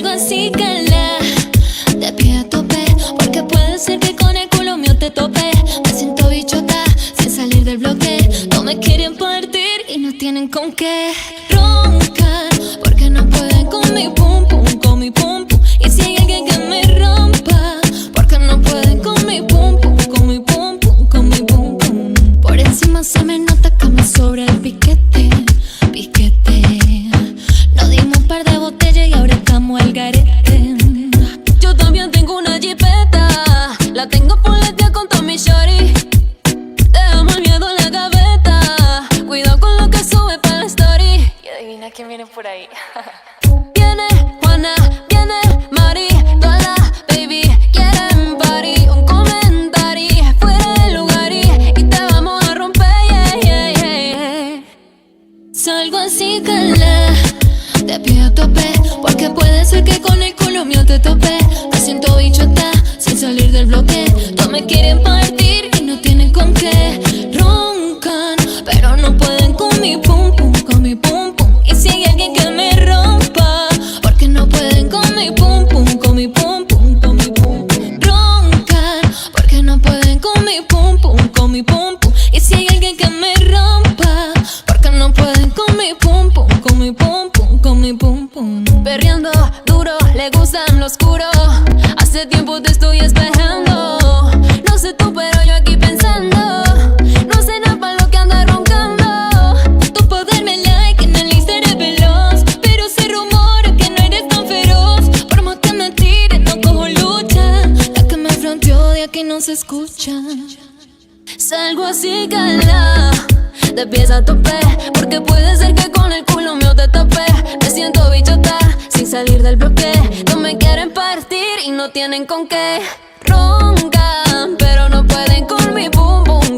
Salgo así, cala, de pie a tope, porque puede ser que con el culo mío te tope. Me siento bichota, sin salir del bloque. No me quieren partir y no tienen con qué. Roncan, porque no pueden con mi pum pum, con mi pum pum. Y si hay alguien que me rompa, porque no pueden con mi pum pum, con mi pum pum, con mi pum pum. Por encima se me nota que me sobra el piquete, piquete. Nos dimos un par de botellas y ahora estamos al garete. Yo también tengo una jipeta, la tengo poletea con Tommy Shorty. Dejamos el miedo en la gaveta, cuidado con lo que sube para la story. Y adivina quién viene por ahí. Viene Juana, viene Mari, todas las baby quieren party. Un comentario fuera del lugar y te vamos a romper, yeah, yeah, yeah. Salgo así, cala, de pie a tope, porque puede ser que con el culo mío te tope. Me siento bichota, sin salir del bloque. No me quieren partir y no tienen con qué. Roncan, pero no pueden con mi pum pum, con mi pum pum. Y si hay alguien que me rompa, porque no pueden con mi pum pum, con mi pum pum, con mi pum pum. Roncan, porque no pueden con mi pum pum, con mi pum pum. Y si hay alguien que me rompa, porque no pueden con mi pum pum, con mi pum pum, con mi pum pum. Perreando duro, le gustan lo oscuro. Hace tiempo te estoy esperando. No sé tú, pero yo aquí pensando. No sé nada para lo que anda roncando. Tú puedes darme like en el Instagram veloz, pero se rumora que no eres tan feroz. Por más que me tires, no cojo lucha. La que me fronteó de aquí no se escucha. Salgo así, cala, de pies a tope, porque puede ser que con el culo mío te tope. Me siento bichota, sin salir del bloque. No me quieren partir y no tienen con qué. Roncan, pero no pueden con mi pum pum,